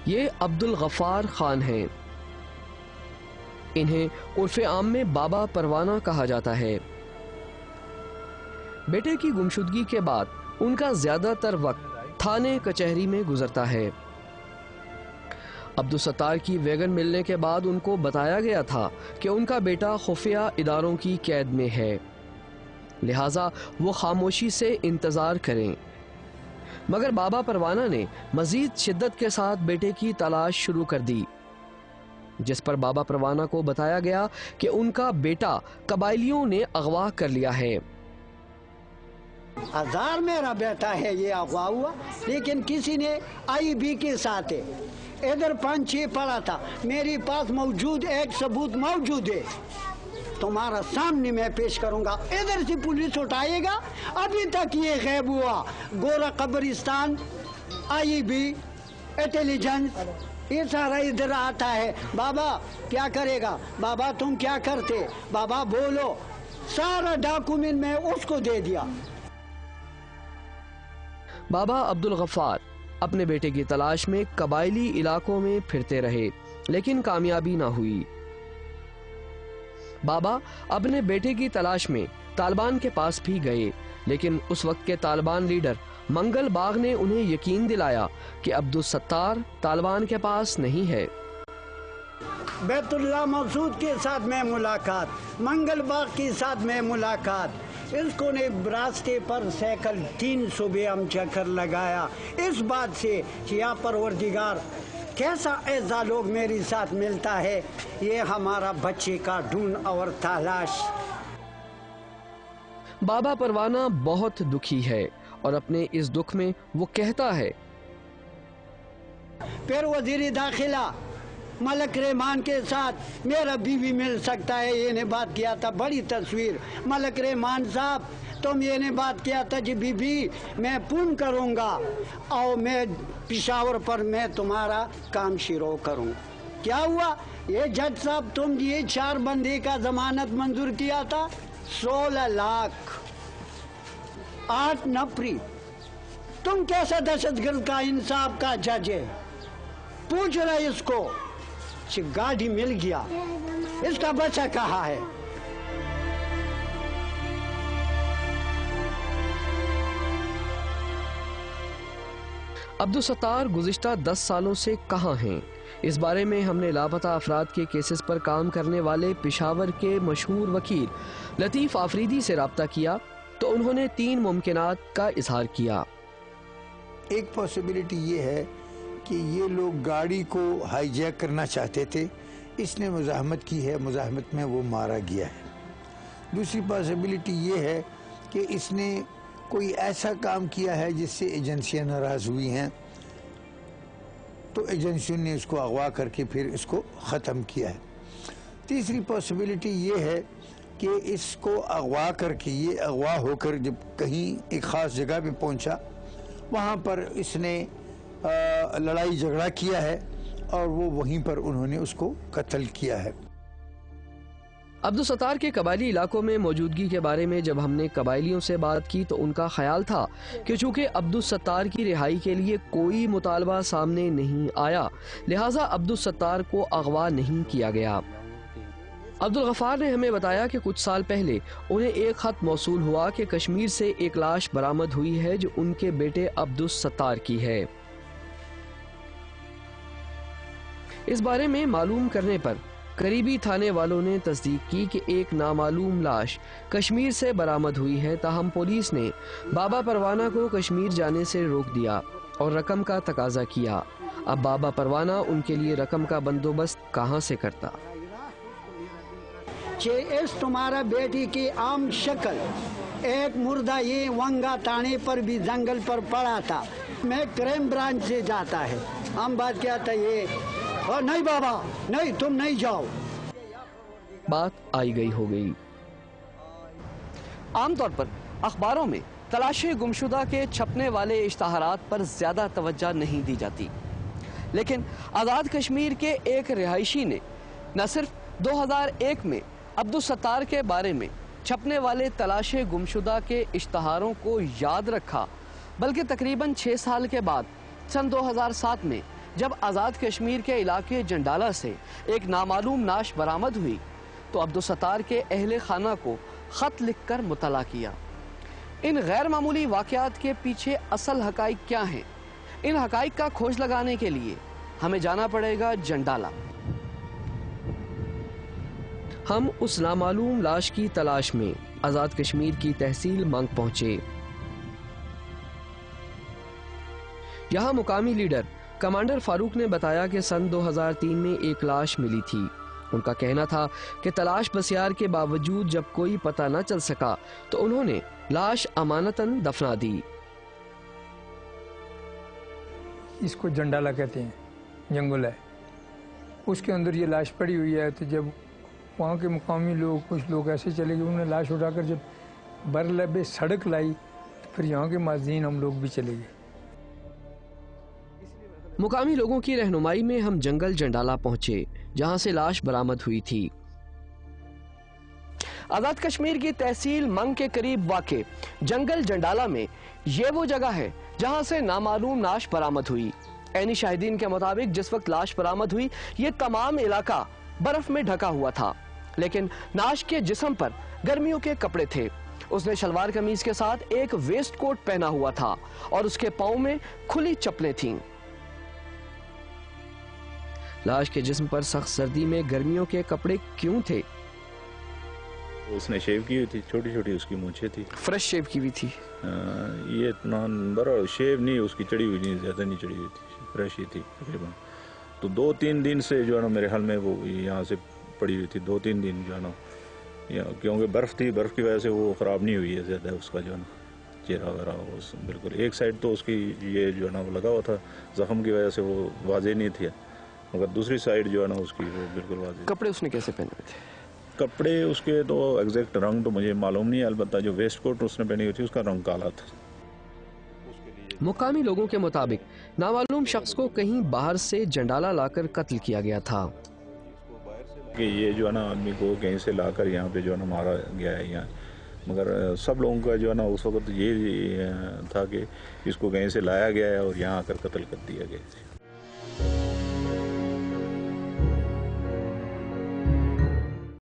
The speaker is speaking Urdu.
یہ عبدالغفار خان ہیں۔ انہیں عرف عام میں بابا پروانہ کہا جاتا ہے۔ بیٹے کی گمشدگی کے بعد ان کا زیادہ تر وقت تھانے کچہری میں گزرتا ہے۔ عبدالستار کی ویگن ملنے کے بعد ان کو بتایا گیا تھا کہ ان کا بیٹا خفیہ اداروں کی قید میں ہے، لہٰذا وہ خاموشی سے انتظار کریں، مگر بابا پروانہ نے مزید شدت کے ساتھ بیٹے کی تلاش شروع کر دی، جس پر بابا پروانہ کو بتایا گیا کہ ان کا بیٹا قبائلیوں نے اغوا کر لیا ہے۔ ہزار میرا بیٹا ہے، یہ اغوا ہوا، لیکن کسی نے آئی بی کے ساتھ ہے، ادھر 5-6 پڑا تھا، میری پاس موجود ایک ثبوت موجود ہے، تمہارا سامنے میں پیش کروں گا، ادھر سے پولیس اٹھائے گا، ابھی تک یہ غائب ہوا، گورا قبرستان، آئی بی، انٹیلیجنس، یہ سارا ادھر آتا ہے، بابا کیا کرے گا، بابا تم کیا کرتے، بابا بولو، سارا ڈاکومنٹ میں اس کو دے دیا۔ بابا عبدالغفار اپنے بیٹے کی تلاش میں قبائلی علاقوں میں پھرتے رہے، لیکن کامیابی نہ ہوئی۔ بابا اپنے بیٹے کی تلاش میں طالبان کے پاس بھی گئے، لیکن اس وقت کے طالبان لیڈر منگل باغ نے انہیں یقین دلایا کہ عبدالستار طالبان کے پاس نہیں ہے۔ بیت اللہ مسعود کے ساتھ میں ملاقات، منگل باغ کے ساتھ میں ملاقات، اس کو نے راستے پر سائیکل 3 صبح ہم چکر لگایا، اس بات سے یا پروردگار کیسا ایسا لوگ میرے ساتھ ملتا ہے، یہ ہمارا بچے کا ڈھونڈ اور تلاش۔ بابا پروانہ بہت دکھی ہے اور اپنے اس دکھ میں وہ کہتا ہے، پھر وزیر داخلہ ملک رحمان کے ساتھ میرا بیوی مل سکتا ہے، یہ نے بات کیا تھا، بڑی تصویر، ملک رحمان صاحب تم یہ نے بات کیا تھا جی بی میں فون کروں گا اور میں پشاور پر میں تمہارا کام شروع کروں۔ کیا ہوا، یہ جج صاحب تم یہ 4 بندے کا ضمانت منظور کیا تھا، 16 لاکھ 8 نفری، تم کیسا دہشت گرد کا انصاف کا جج ہے، پوچھ رہا اس کو، گاڑی مل گیا، اس کا بچہ کہاں ہے؟ عبدالستار گزشتہ 10 سالوں سے کہاں ہیں؟ اس بارے میں ہم نے لاپتہ افراد کے کیسز پر کام کرنے والے پشاور کے مشہور وکیل لطیف آفریدی سے رابطہ کیا تو انہوں نے 3 ممکنات کا اظہار کیا۔ ایک پاسبلٹی یہ ہے کہ یہ لوگ گاڑی کو ہائی جیک کرنا چاہتے تھے، اس نے مزاحمت کی ہے، مزاحمت میں وہ مارا گیا ہے۔ دوسری پاسبلٹی یہ ہے کہ اس نے کوئی ایسا کام کیا ہے جس سے ایجنسیاں ناراض ہوئی ہیں، تو ایجنسیوں نے اس کو اغوا کر کے پھر اس کو ختم کیا ہے۔ تیسری پاسبلٹی یہ ہے کہ اس کو اغوا کر کے، یہ اغوا ہو کر جب کہیں ایک خاص جگہ پہ پہنچا، وہاں پر اس نے لڑائی جھگڑا کیا ہے اور وہ وہیں پر انہوں نے اس کو قتل کیا ہے۔ عبدالستار کے قبائلی علاقوں میں موجودگی کے بارے میں جب ہم نے قبائلیوں سے بات کی تو ان کا خیال تھا کہ چونکہ عبدالستار کی رہائی کے لیے کوئی مطالبہ سامنے نہیں آیا، لہٰذا عبدالستار کو اغوا نہیں کیا گیا۔ عبدالغفار نے ہمیں بتایا کہ کچھ سال پہلے انہیں ایک خط موصول ہوا کہ کشمیر سے ایک لاش برآمد ہوئی ہے جو ان کے بیٹے عبدالستار کی ہے۔ اس بارے میں معلوم کرنے پر قریبی تھانے والوں نے تصدیق کی کہ ایک نامعلوم لاش کشمیر سے برآمد ہوئی ہے، تاہم پولیس نے بابا پروانہ کو کشمیر جانے سے روک دیا اور رقم کا تقاضا کیا۔ اب بابا پروانہ ان کے لیے رقم کا بندوبست کہاں سے کرتا؟ اس تمہارا بیٹی کی عام شکل، ایک مردہ یہ ونگا تانے پر بھی جنگل پر پڑا تھا، میں کرائم برانچ سے جاتا ہے، ہم بات کیا تھا یہ، اور نہیں بابا نہیں تم نہیں جاؤ، بات آئی گئی ہو گئی۔ عام طور پر اخباروں میں تلاشِ گمشدہ کے چھپنے والے اشتہارات پر زیادہ توجہ نہیں دی جاتی، لیکن آزاد کشمیر کے ایک رہائشی نے نہ صرف 2001 میں عبدالستار کے بارے میں چھپنے والے تلاشِ گمشدہ کے اشتہاروں کو یاد رکھا، بلکہ تقریباً 6 سال کے بعد سن 2007 میں جب آزاد کشمیر کے علاقے جنڈالہ سے ایک نامعلوم نعش برآمد ہوئی تو عبدالستار کے اہل خانہ کو خط لکھ کر مطلع کیا۔ ان غیر معمولی واقعات کے پیچھے اصل حقائق کیا ہیں؟ ان حقائق کا کھوج لگانے کے لیے ہمیں جانا پڑے گا جنڈالہ۔ ہم اس نامعلوم لاش کی تلاش میں آزاد کشمیر کی تحصیل منگ پہنچے۔ یہاں مقامی لیڈر کمانڈر فاروق نے بتایا کہ سن 2003 میں ایک لاش ملی تھی۔ ان کا کہنا تھا کہ تلاش بسیار کے باوجود جب کوئی پتہ نہ چل سکا تو انہوں نے لاش امانتاً دفنا دی۔ اس کو جنڈالہ کہتے ہیں، جنگل ہے، اس کے اندر یہ لاش پڑی ہوئی ہے۔ تو جب وہاں کے مقامی لوگ کچھ لوگ ایسے چلے گئے، انہوں نے لاش اٹھا کر جب برلب سڑک لائی تو پھر یہاں کے معززین ہم لوگ بھی چلے گئے۔ مقامی لوگوں کی رہنمائی میں ہم جنگل جنڈالہ پہنچے جہاں سے لاش برآمد ہوئی تھی۔ آزاد کشمیر کی تحصیل منگ کے قریب واقع جنگل جنڈالہ میں یہ وہ جگہ ہے جہاں سے نامعلوم نعش برآمد ہوئی۔ عینی شاہدین کے مطابق جس وقت لاش برآمد ہوئی یہ تمام علاقہ برف میں ڈھکا ہوا تھا، لیکن نعش کے جسم پر گرمیوں کے کپڑے تھے۔ اس نے شلوار قمیض کے ساتھ ایک ویسٹ کوٹ پہنا ہوا تھا اور اس کے پاؤں میں کھلی چپلیں تھیں۔ لاش کے جسم پر سخت سردی میں گرمیوں کے کپڑے کیوں تھے؟ اس نے شیو کی ہوئی تھی، چھوٹی چھوٹی اس کی مونچھیں تھی، فریش شیو کی ہوئی تھی۔ یہ اتنا شیو نہیں، اس کی چڑی ہوئی نہیں، زیادہ نہیں چڑی ہوئی تھی، فریش ہی تھی تقریباً۔ تو 2-3 دن سے جو ہے نا میرے حال میں وہ یہاں سے پڑی ہوئی تھی، 2-3 دن جو ہے نا، کیونکہ برف تھی، برف کی وجہ سے وہ خراب نہیں ہوئی ہے زیادہ، اس کا جو ہے نا چہرہ وغیرہ بالکل ایک سائڈ تو اس کی یہ جو ہے نا وہ لگا ہوا تھا، زخم کی وجہ سے وہ واضح نہیں تھی، مگر دوسری سائڈ جو ہے نا اس کی وہ بالکل واضح۔ کپڑے اس نے کیسے پہنے ہوئے تھے؟ کپڑے اس کے تو ایگزیکٹ رنگ تو مجھے معلوم نہیں ہے، البتہ جو ویسٹ کوٹ اس نے پہنی ہوئی تھی اس کا رنگ کالا تھا۔ مقامی لوگوں کے مطابق نامعلوم شخص کو کہیں باہر سے جنڈالہ لا کر قتل کیا گیا تھا۔ کہ یہ جو ہے نا آدمی کو کہیں سے لا کر یہاں پہ جو ہے نا مارا گیا ہے یہاں، مگر سب لوگوں کا جو ہے نا اس وقت یہ تھا کہ اس کو کہیں سے لایا گیا ہے اور یہاں آ کر قتل کر دیا گیا ہے۔